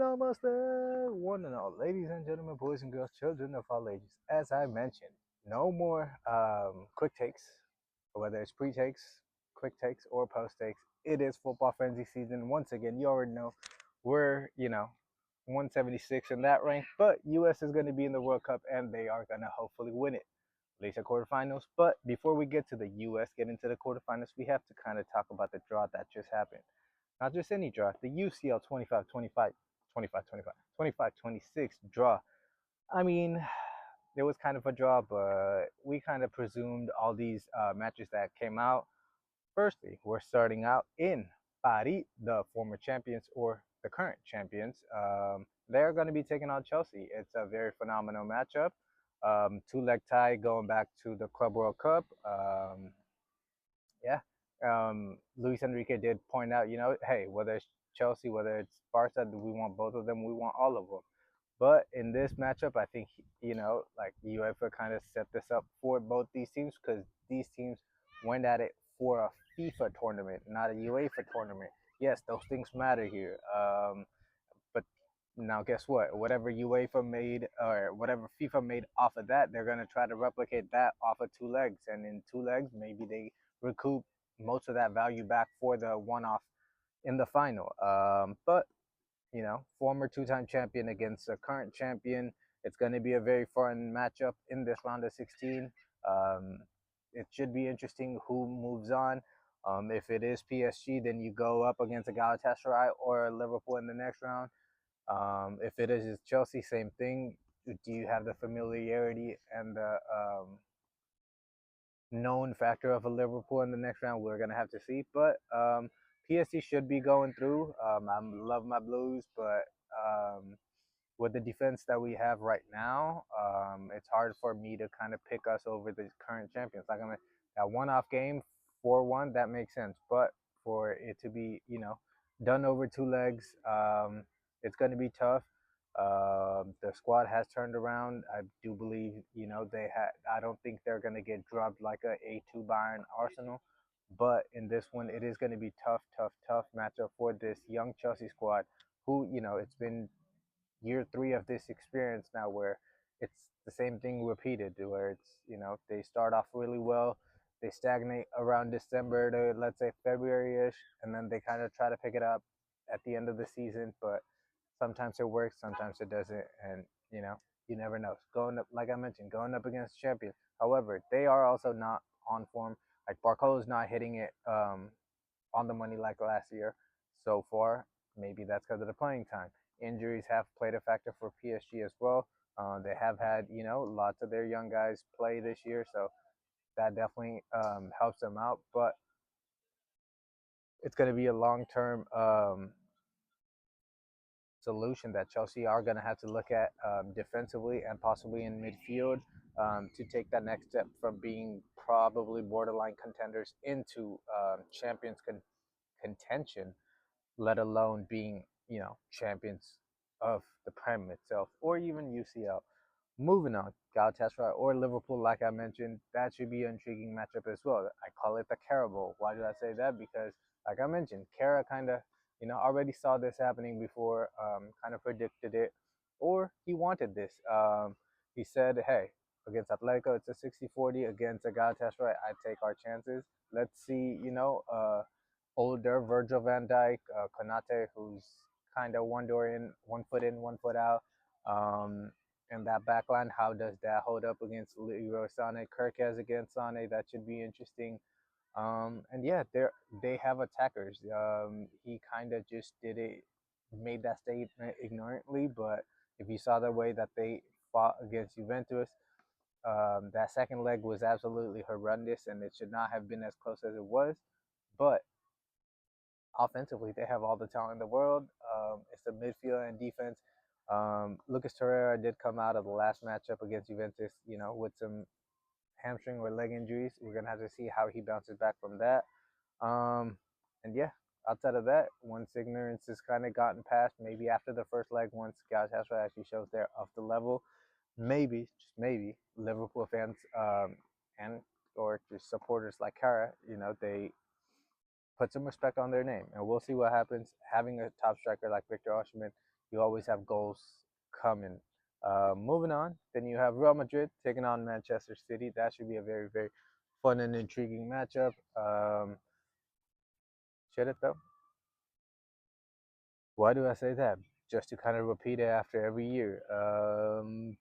Namaste, one and all, ladies and gentlemen, boys and girls, children of all ages. As I mentioned, no more quick takes, whether it's pre takes, quick takes, or post takes. It is football frenzy season. Once again, you already know we're 176 in that rank, but U.S. is going to be in the World Cup and they are going to hopefully win it, at least the quarterfinals. But before we get to the U.S., get into the quarterfinals, we have to kind of talk about the draw that just happened. Not just any draw, the UCL 25-25, 25-25, 25-26 draw. I mean, it was kind of a draw, but we kind of presumed all these matches that came out. Firstly, we're starting out in Paris, the former champions or the current champions. They're going to be taking on Chelsea. It's a very phenomenal matchup. Two-leg tie going back to the Club World Cup. Yeah, Luis Enrique did point out, hey, whether it's Chelsea, whether it's Barca, we want both of them. We want all of them. But in this matchup, I think like UEFA kind of set this up for both these teams because these teams went at it for a FIFA tournament, not a UEFA tournament. Yes, those things matter here. But now, guess what? Whatever UEFA made or whatever FIFA made off of that, they're gonna try to replicate that off of two legs, and in two legs, maybe they recoup most of that value back for the one-off in the final. But former two-time champion against a current champion. It's going to be a very fun matchup in this round of 16. Um, it should be interesting who moves on. If it is PSG, then you go up against a Galatasaray or Liverpool in the next round. If it is Chelsea, same thing. Do you have the familiarity and the known factor of a Liverpool in the next round? We're gonna have to see, but PSG should be going through. I love my Blues, but with the defense that we have right now, it's hard for me to kind of pick us over the current champions. Like I mean, that one-off game, 4-1, that makes sense. But for it to be, done over two legs, it's going to be tough. The squad has turned around. I do believe, they had. I don't think they're going to get dropped like a A2 Bayern Arsenal. But in this one, it is going to be tough, tough, tough matchup for this young Chelsea squad, who it's been year three of this experience now where it's the same thing repeated where it's they start off really well, they stagnate around December to let's say February-ish, and then they kind of try to pick it up at the end of the season, but sometimes it works, sometimes it doesn't, and you never know. Going up, like I mentioned, going up against champions. However, they are also not on form. Like Barcolo's not hitting it on the money like last year so far. Maybe that's because of the playing time. Injuries have played a factor for PSG as well. They have had, lots of their young guys play this year, so that definitely helps them out. But it's going to be a long-term solution that Chelsea are going to have to look at defensively and possibly in midfield to take that next step from being probably borderline contenders into champions contention, let alone being, champions of the Prem itself or even UCL. Moving on, Galatasaray or Liverpool, like I mentioned, that should be an intriguing matchup as well. I call it the Cara Bowl. Why did I say that? Because, like I mentioned, Cara kind of, already saw this happening before, kind of predicted it, or he wanted this. He said, hey, against Atletico, it's a 60-40. Against a Galatasaray, I take our chances. Let's see, older Virgil van Dijk, Konate, who's kind of one foot in, one foot out. And that backline, how does that hold up against Leroy Sané? Kirkez against Sané, that should be interesting. And yeah, they have attackers. He kind of just made that statement ignorantly, but if you saw the way that they fought against Juventus, that second leg was absolutely horrendous, and it should not have been as close as it was. But offensively, they have all the talent in the world. It's the midfield and defense. Lucas Torreira did come out of the last matchup against Juventus, with some hamstring or leg injuries. We're gonna have to see how he bounces back from that. And yeah, outside of that, once ignorance has kind of gotten past, maybe after the first leg, once Galatasaray actually shows they're of the level, maybe, just maybe, Liverpool fans and or just supporters like Kara, they put some respect on their name, and we'll see what happens. Having a top striker like Victor Osimhen You always have goals coming. Moving on, then you have Real Madrid taking on Manchester City. That should be a very, very fun and intriguing matchup. Should it though? Why do I say that? Just to kind of repeat it after every year.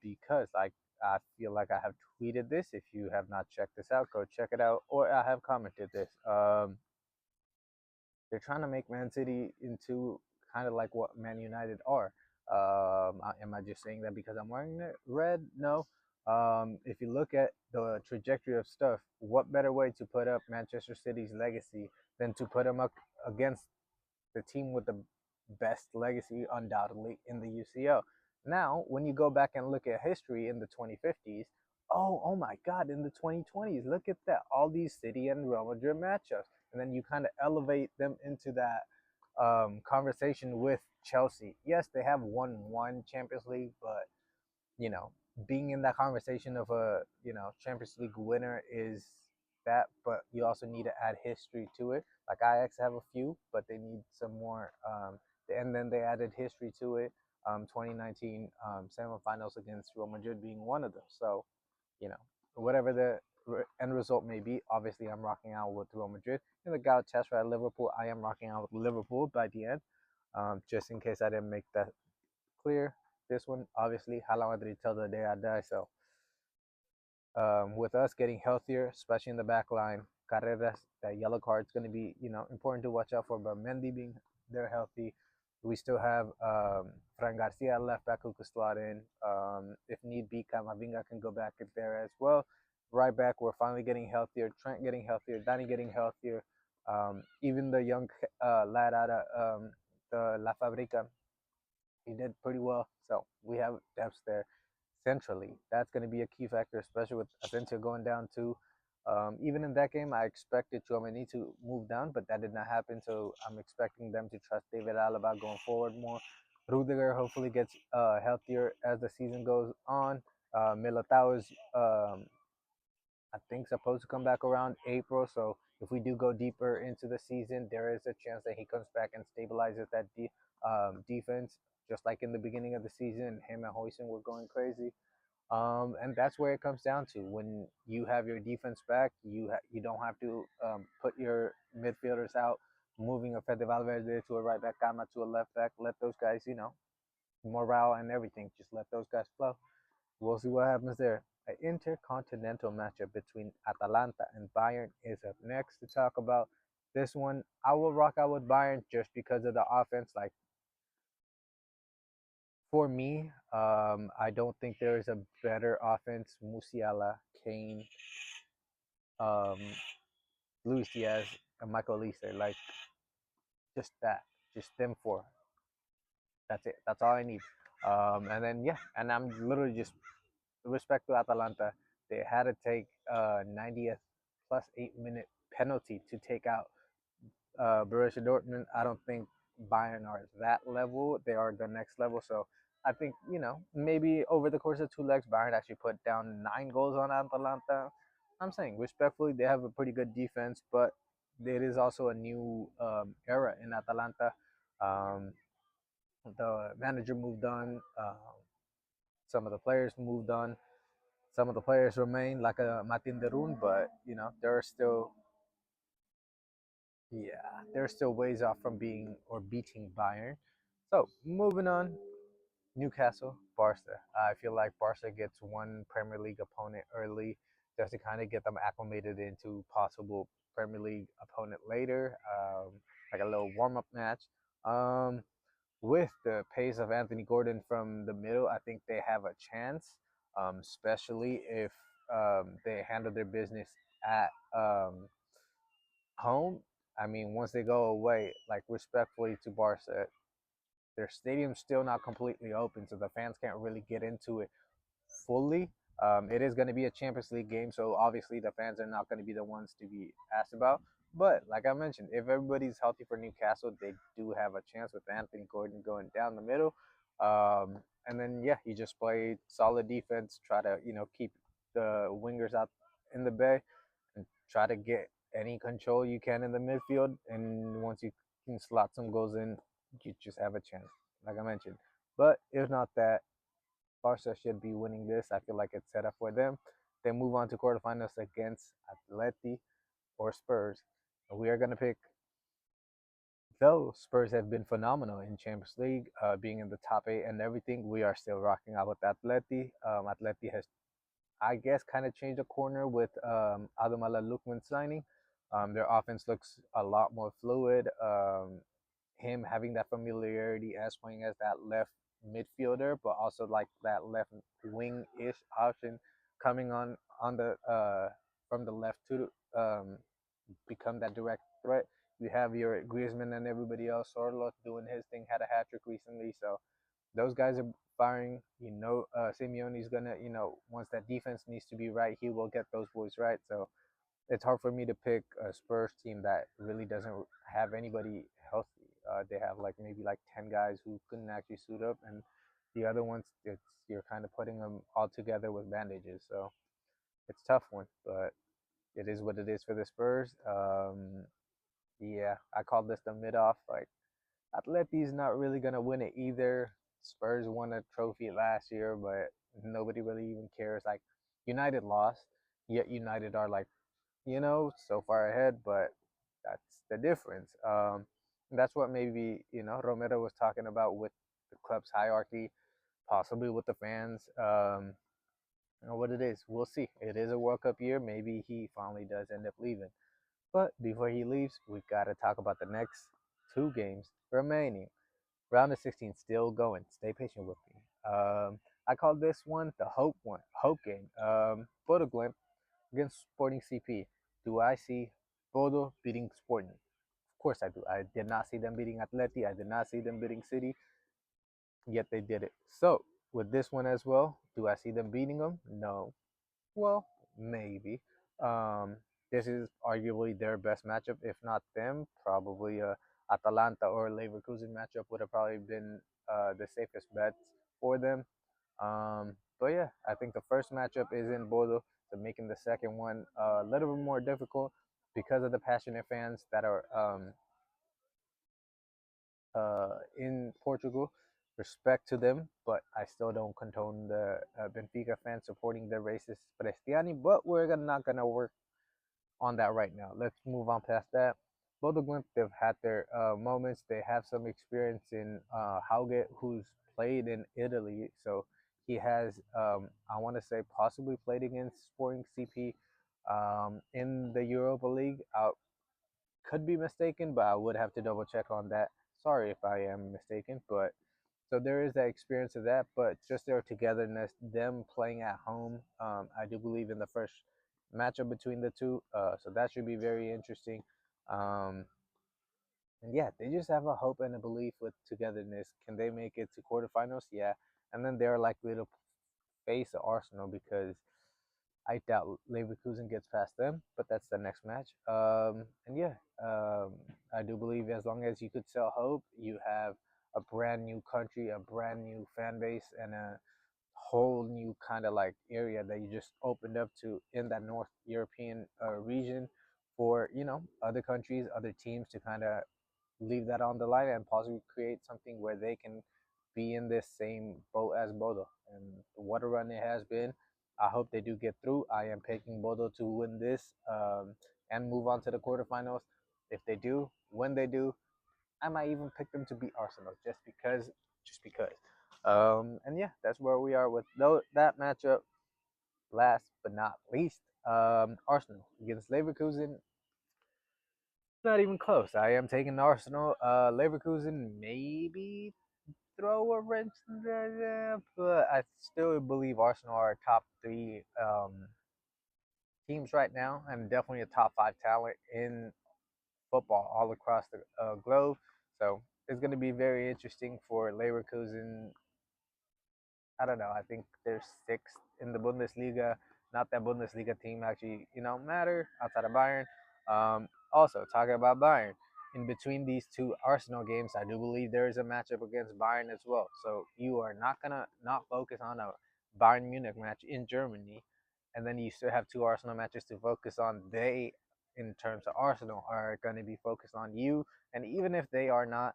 Because I feel like I have tweeted this. If you have not checked this out, go check it out. Or I have commented this. They're trying to make Man City into kind of like what Man United are. Am I just saying that because I'm wearing it red? No. If you look at the trajectory of stuff, what better way to put up Manchester City's legacy than to put them up against the team with the best legacy, undoubtedly, in the UCL. Now, when you go back and look at history in the 2050s, oh my God, in the 2020s, look at that, all these City and Real Madrid matchups, and then you kind of elevate them into that conversation with Chelsea. Yes, they have won one Champions League, but you know, being in that conversation of a Champions League winner is that, but you also need to add history to it. Like Ajax have a few, but they need some more. And then they added history to it. 2019 semifinals against Real Madrid being one of them. So, you know, whatever the end result may be, obviously I'm rocking out with Real Madrid. In the Galatasaray at Liverpool, I am rocking out with Liverpool by the end. Just in case I didn't make that clear. This one, obviously, Hala Madrid till the day I die. So, with us getting healthier, especially in the back line, Carreras, that yellow card is going to be, important to watch out for. But Mendy being there healthy, we still have Fran Garcia left back who could slot in. If need be, Camavinga can go back in there as well. Right back, we're finally getting healthier. Trent getting healthier. Danny getting healthier. Even the young lad out of the La Fabrica, he did pretty well. So we have depth there centrally. That's going to be a key factor, especially with Asensio going down too. Even in that game, I expected Chouameni to move down, but that did not happen. So I'm expecting them to trust David Alaba going forward more. Rudiger hopefully gets healthier as the season goes on. Militao is, I think, supposed to come back around April. So if we do go deeper into the season, there is a chance that he comes back and stabilizes that defense, just like in the beginning of the season. Him and Hoyson were going crazy. And that's where it comes down to. When you have your defense back, you don't have to put your midfielders out, moving a Fede Valverde to a right back, Kama to a left back. Let those guys, morale and everything. Just let those guys flow. We'll see what happens there. An intercontinental matchup between Atalanta and Bayern is up next to talk about. This one, I will rock out with Bayern just because of the offense. Like, for me, I don't think there is a better offense. Musiala, Kane, um, Luis Diaz, and Michael Olise. Like, just that. Just them four. That's it. That's all I need. And then, yeah, and I'm literally just, respect to Atalanta, they had to take 90th plus 8 minute penalty to take out Borussia Dortmund. I don't think Bayern are that level. They are the next level. So I think, maybe over the course of two legs, Bayern actually put down 9 goals on Atalanta. I'm saying respectfully, they have a pretty good defense, but there is also a new era in Atalanta. Um, the manager moved on. Some of the players moved on. Some of the players remain, like Martin Derun, but there are still, yeah, they're still ways off from being or beating Bayern. So moving on, Newcastle, Barca. I feel like Barca gets one Premier League opponent early just to kind of get them acclimated into possible Premier League opponent later, like a little warm up match. Um, with the pace of Anthony Gordon from the middle, I think they have a chance, especially if they handle their business at home. I mean, once they go away, like, respectfully to Barca, their stadium's still not completely open, so the fans can't really get into it fully. It is going to be a Champions League game, so obviously the fans are not going to be the ones to be asked about. But like I mentioned, if everybody's healthy for Newcastle, they do have a chance with Anthony Gordon going down the middle. And then, yeah, you just play solid defense, try to keep the wingers out in the bay, and try to get any control you can in the midfield. And once you can slot some goals in, you just have a chance. Like I mentioned, But if not that, Barca should be winning this. I feel like it's set up for them. They move on to quarterfinals against Atleti or Spurs. We are going to pick, though Spurs have been phenomenal in Champions League, being in the top eight and everything, we are still rocking out with Atleti. Atleti has, I guess, kind of changed the corner with Adamala Lukman signing. Their offense looks a lot more fluid. Him having that familiarity as playing as that left midfielder, but also like that left wing ish option coming on the from the left to become that direct threat. You have your Griezmann and everybody else. Sorloth doing his thing, had a hat trick recently, so those guys are firing. Simeone's gonna, once that defense needs to be right, he will get those boys right. So it's hard for me to pick a Spurs team that really doesn't have anybody healthy. They have like maybe like 10 guys who couldn't actually suit up, and the other ones, it's you're kind of putting them all together with bandages. So it's a tough one, but it is what it is for the Spurs. Yeah, I call this the mid off. Like Atleti's not really gonna win it either. Spurs won a trophy last year, but nobody really even cares. Like United lost, yet United are like, so far ahead, but that's the difference. That's what maybe, Romero was talking about with the club's hierarchy, possibly with the fans. What it is, we'll see. It is a World Cup year. Maybe he finally does end up leaving. But before he leaves, we got to talk about the next two games remaining. Round of 16 still going. Stay patient with me. I call this one the hope game. Bodo Glimt against Sporting CP. Do I see Bodo beating Sporting? Of course I do. I did not see them beating Atleti. I did not see them beating City, yet they did it. So with this one as well, do I see them beating them? No. Well, maybe. Um, this is arguably their best matchup, if not them. Probably Atalanta or Leverkusen matchup would have probably been the safest bets for them. But yeah, I think the first matchup is in Bodo, so making the second one a little bit more difficult because of the passionate fans that are in Portugal. Respect to them, but I still don't condone the Benfica fans supporting the racist Prestiani. But we're not gonna work on that right now. Let's move on past that. Bodo Glimt, they've had their moments. They have some experience in Hauget, who's played in Italy. So he has, I want to say, possibly played against Sporting CP in the Europa League. I could be mistaken, but I would have to double check on that. Sorry if I am mistaken, but so there is that experience of that, but just their togetherness, them playing at home. I do believe in the first matchup between the two, so that should be very interesting. Um, and yeah, they just have a hope and a belief with togetherness. Can they make it to quarterfinals? Yeah, and then they're likely to face Arsenal because I doubt Leverkusen gets past them, but that's the next match. And yeah, I do believe as long as you could sell hope, you have a brand new country, a brand new fan base, and a whole new kind of like area that you just opened up to in that North European region for other countries, other teams to kind of leave that on the line and possibly create something where they can be in this same boat as Bodo. And what a run it has been. I hope they do get through. I am picking Bodo to win this and move on to the quarterfinals. If they do, when they do, I might even pick them to beat Arsenal just because, just because. And yeah, that's where we are with that matchup. Last but not least, Arsenal against Leverkusen. Not even close. I am taking Arsenal. Leverkusen maybe throw a wrench in there, but I still believe Arsenal are top three teams right now, and definitely a top five talent in football all across the globe. So it's going to be very interesting for Leverkusen. I don't know. I think they're sixth in the Bundesliga. Not that Bundesliga team actually, matter outside of Bayern. Also, talking about Bayern, in between these two Arsenal games, I do believe there is a matchup against Bayern as well. So you are not gonna not focus on a Bayern Munich match in Germany, and then you still have two Arsenal matches to focus on. They, in terms of Arsenal, are going to be focused on you, and even if they are not,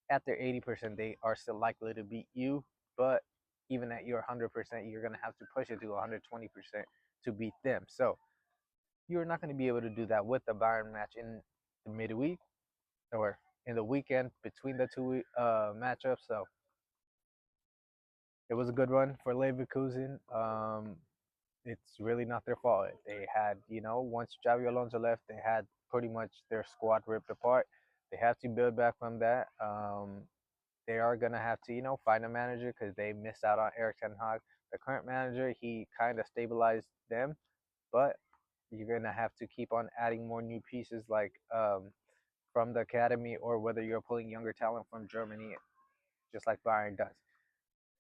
at their 80%, they are still likely to beat you. But even at your 100%, you're going to have to push it to 120% to beat them. So you're not going to be able to do that with the Bayern match in the midweek or in the weekend between the two matchups. So it was a good run for Leverkusen. It's really not their fault. They had, once Xavi Alonso left, they had pretty much their squad ripped apart. They have to build back from that. They are gonna have to, find a manager because they missed out on Eric Ten Hag. The current manager, he kind of stabilized them, but you're gonna have to keep on adding more new pieces, like from the academy, or whether you're pulling younger talent from Germany, just like Bayern does.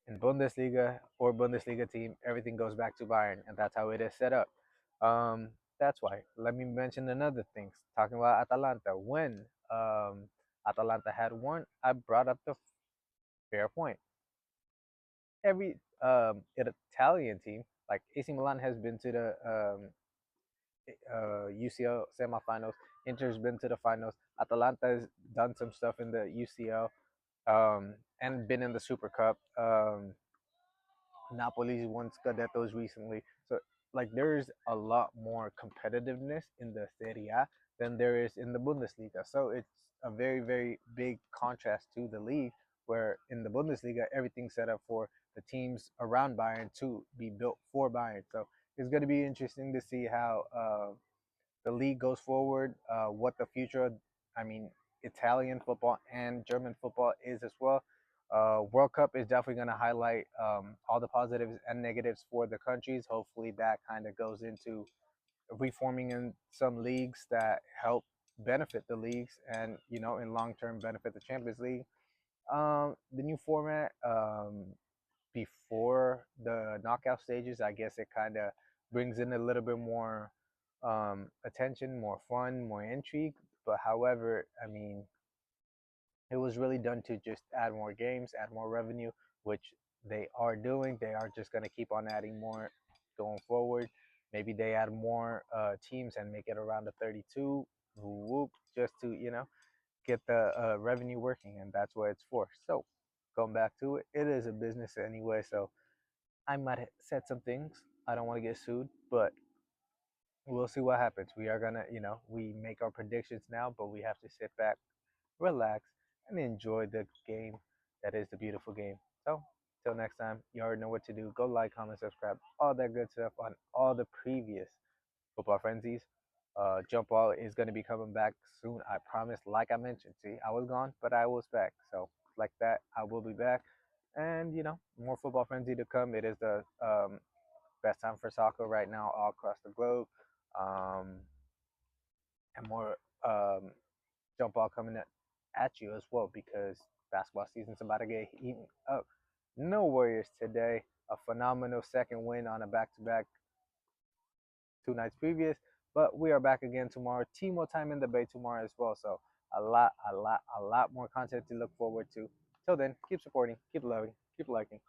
In Bundesliga or Bundesliga team, everything goes back to Bayern, and that's how it is set up. Um, that's why. Let me mention another thing. Talking about Atalanta, when Atalanta had won, I brought up the fair point. Every Italian team, like AC Milan, has been to the UCL semifinals. Inter's been to the finals. Atalanta has done some stuff in the UCL and been in the Super Cup. Napoli's won Scudettos recently. So like there's a lot more competitiveness in the Serie A than there is in the Bundesliga. So it's a very, very big contrast to the league, where in the Bundesliga everything's set up for the teams around Bayern to be built for Bayern. So it's going to be interesting to see how the league goes forward, what the future, I mean, Italian football and German football is as well. World Cup is definitely going to highlight all the positives and negatives for the countries. Hopefully, that kind of goes into reforming in some leagues that help benefit the leagues and, in long term benefit the Champions League. The new format, before the knockout stages, I guess it kind of brings in a little bit more attention, more fun, more intrigue. But however, I mean, it was really done to just add more games, add more revenue, which they are doing. They are just going to keep on adding more going forward. Maybe they add more teams and make it around the 32, whoop, just to, get the revenue working. And that's what it's for. So going back to it, it is a business anyway. So I might have said some things. I don't want to get sued, but we'll see what happens. We are gonna, we make our predictions now, but we have to sit back, relax, and enjoy the game that is the beautiful game. So, till next time, you already know what to do. Go like, comment, subscribe, all that good stuff on all the previous football frenzies. Jump Ball is going to be coming back soon, I promise. Like I mentioned, see, I was gone, but I was back. So, like that, I will be back. And, more football frenzy to come. It is the best time for soccer right now all across the globe. Um, and more jump ball coming at you as well, because basketball season's about to get eaten up. No Warriors today. A phenomenal second win on a back to back 2 nights previous. But we are back again tomorrow. Timo time in the Bay tomorrow as well. So a lot more content to look forward to. Till then, keep supporting, keep loving, keep liking.